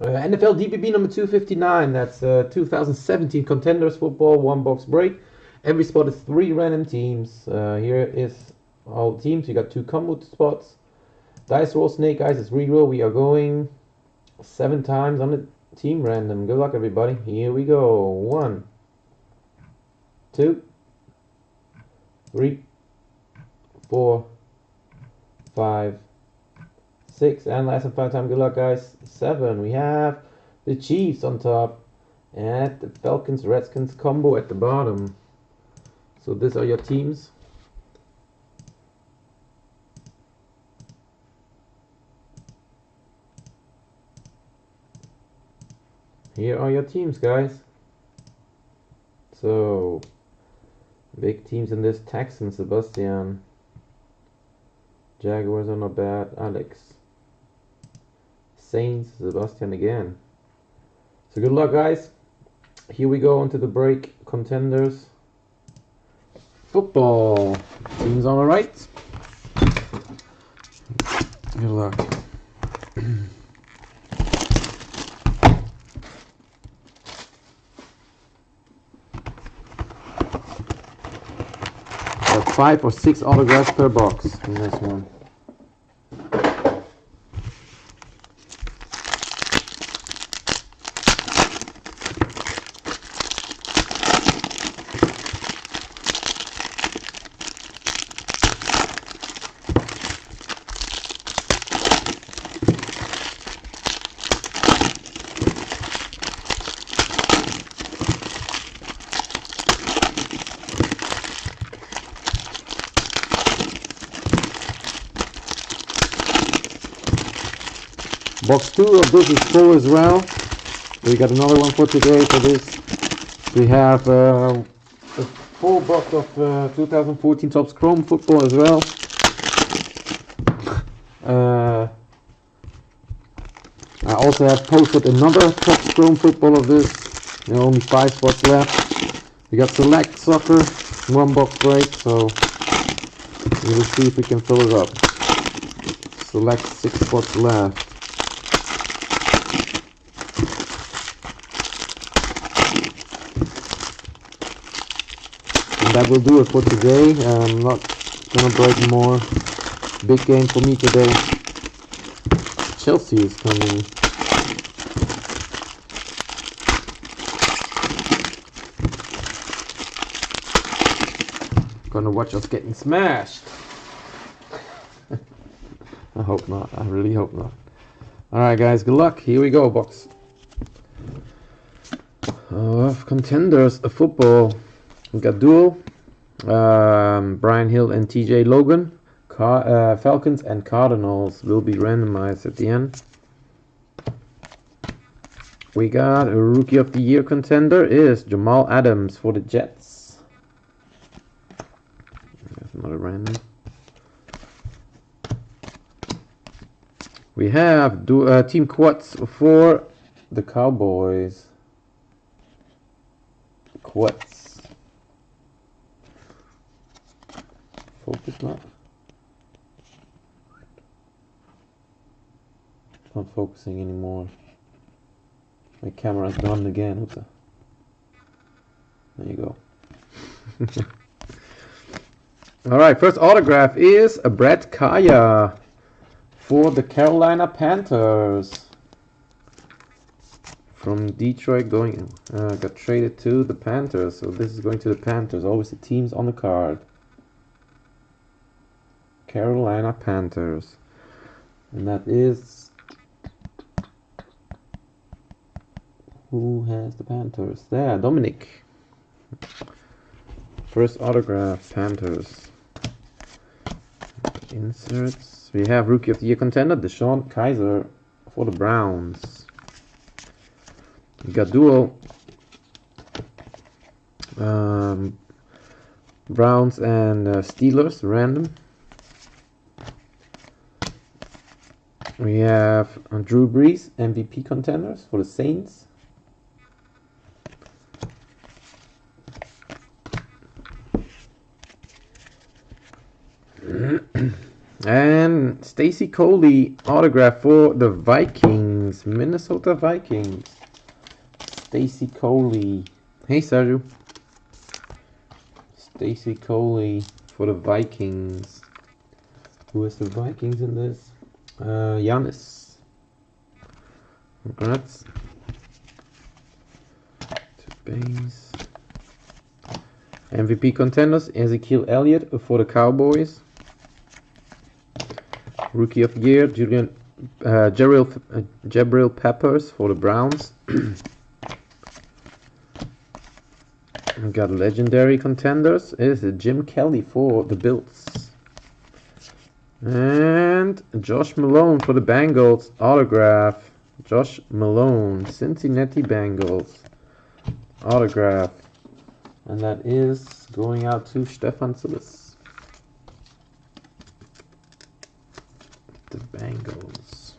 NFL DBB number 259. That's 2017 Contenders football, one box break. Every spot is 3 random teams. Here is all teams. You got 2 combo spots. Dice roll, snake eyes is reroll. We are going 7 times on the team random. Good luck, everybody. Here we go. 1, 2, 3, 4, 5, 6, and last and final time. Good luck, guys. 7. We have the Chiefs on top, and the Falcons Redskins combo at the bottom. So these are your teams. Here are your teams, guys. So big teams in this: Texans, Sebastian. Jaguars are not bad, Alex. Saints, Sebastian again. So good luck, guys. Here we go onto the break. Contenders football. Teams on the right. Good luck. Got 5 or 6 autographs per box in this one. Box 2 of this is full as well. We got another one for today for this. We have a full box of 2014 Topps Chrome football as well. I also have posted another Topps Chrome football of this. There are only 5 spots left. We got Select Soccer, 1 box break, so we will see if we can fill it up. Select 6 spots left. That will do it for today. I'm not gonna break more. Big game for me today. Chelsea is coming. Gonna watch us getting smashed. I hope not. I really hope not. Alright guys, good luck. Here we go, box of Contenders, a football. We got dual, Brian Hill and TJ Logan. Falcons and Cardinals will be randomized at the end. We got a Rookie of the Year contender is Jamal Adams for the Jets. There's another random. We have team quads for the Cowboys. Quads. Focus not. Not focusing anymore. My camera's gone again. What the? There you go. Alright, first autograph is a Brett Kaya for the Carolina Panthers. From Detroit going, got traded to the Panthers. So this is going to the Panthers. Always the teams on the card. Carolina Panthers. And that is... Who has the Panthers? There, Dominic. First autograph, Panthers. Inserts. We have Rookie of the Year contender, Deshaun Kaiser for the Browns. We got dual. Browns and Steelers, random. We have Drew Brees, MVP contenders for the Saints. And Stacy Coley autograph for the Vikings. Vikings. Minnesota Vikings. Stacy Coley. Hey, Sergio. Stacy Coley for the Vikings. Who is the Vikings in this? Giannis. Congrats. Base. MVP contenders, Ezekiel Elliott for the Cowboys. Rookie of the Year, Jabril Peppers for the Browns. We got legendary contenders, is Jim Kelly for the Bills. And Josh Malone for the Bengals, autograph. Josh Malone, Cincinnati Bengals. Autograph, and that is going out to Stefan Sillis. The Bengals.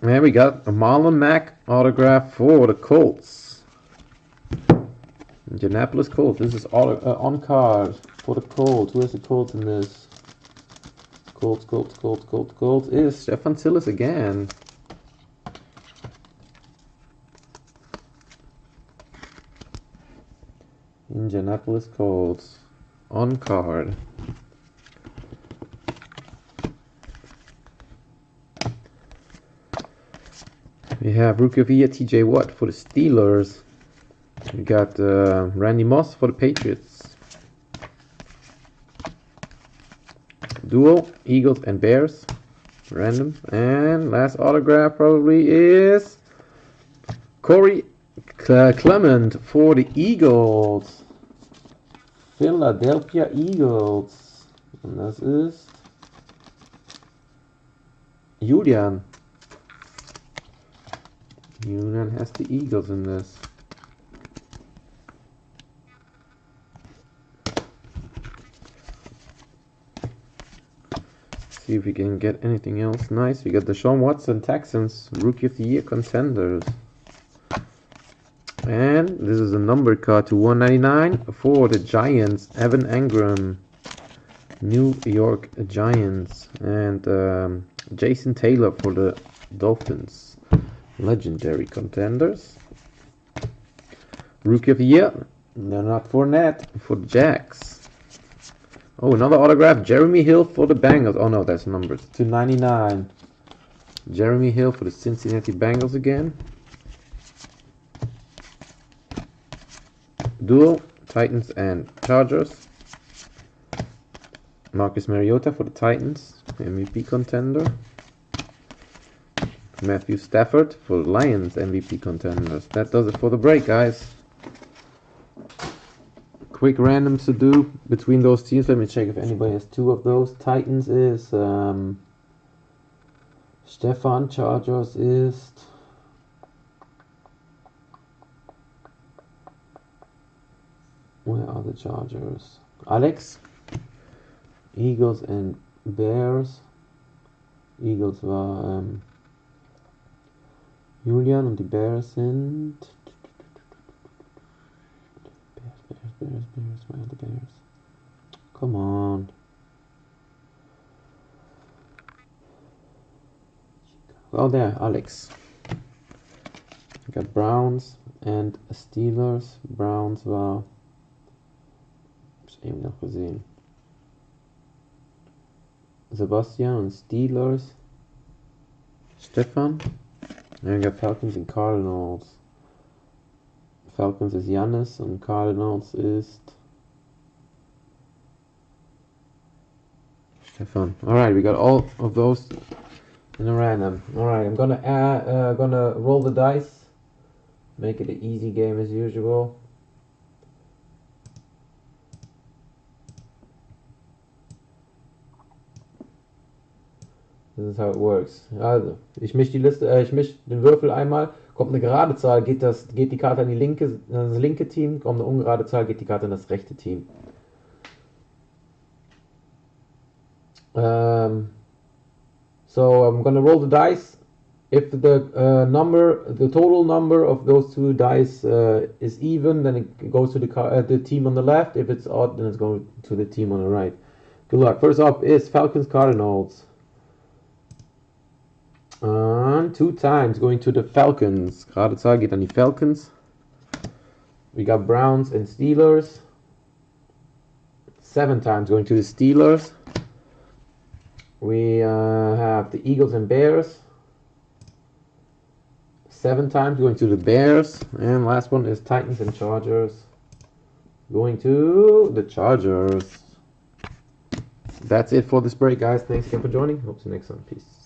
And we got a Marlon Mack autograph for the Colts. Indianapolis Colts. This is on card for the Colts. Who has the Colts in this? Colts is Stefan Sillis again. Indianapolis Colts on card. We have Rookie of the Year TJ Watt for the Steelers. We got Randy Moss for the Patriots. Duo, Eagles and Bears. Random. And last autograph probably is Corey Clement for the Eagles. Philadelphia Eagles. Und das ist Julian. Julian has the Eagles in this. See if we can get anything else nice. We got Deshaun Watson, Texans, Rookie of the Year contenders. And this is a numbered card to 199 for the Giants, Evan Engram, New York Giants. And Jason Taylor for the Dolphins, legendary contenders. Rookie of the Year, no, not Fournette, for the Jags. Oh, another autograph, Jeremy Hill for the Bengals. Oh no, that's numbers. 299. Jeremy Hill for the Cincinnati Bengals again. Duel, Titans and Chargers. Marcus Mariota for the Titans, MVP contender. Matthew Stafford for the Lions, MVP contenders. That does it for the break, guys. Quick randoms to do between those teams. Let me check if anybody has two of those. Titans is Stefan. Chargers is where are the Chargers? Alex. Eagles and Bears. Eagles war Julian und die Bears sind Bears, where are the Bears? Come on. Oh, there, Alex. I got Browns and Steelers. Browns war. Hab's eben noch gesehen. Sebastian und Steelers. Stefan. And we got Falcons and Cardinals. Falcons is Giannis und Cardinals ist Stefan. Alright, we got all of those in a random. Alright, I'm gonna roll the dice. Make it an easy game as usual. This is how it works. Also, ich mische die Liste, ich mische den Würfel einmal. Kommt eine gerade Zahl, geht die Karte an das linke Team. Kommt eine ungerade Zahl, geht die Karte an das rechte Team. So I'm gonna roll the dice. If the total number of those two dice is even, then it goes to the team on the left. If it's odd, then it's going to the team on the right. Good luck. First up is Falcons Cardinals. 2 times going to the Falcons. Gerade Zahl geht an die Falcons. We got Browns and Steelers. 7 times going to the Steelers. We have the Eagles and Bears. 7 times going to the Bears. And last one is Titans and Chargers. Going to the Chargers. That's it for this break, guys. Thanks again for joining. Hope to see you next time. Peace.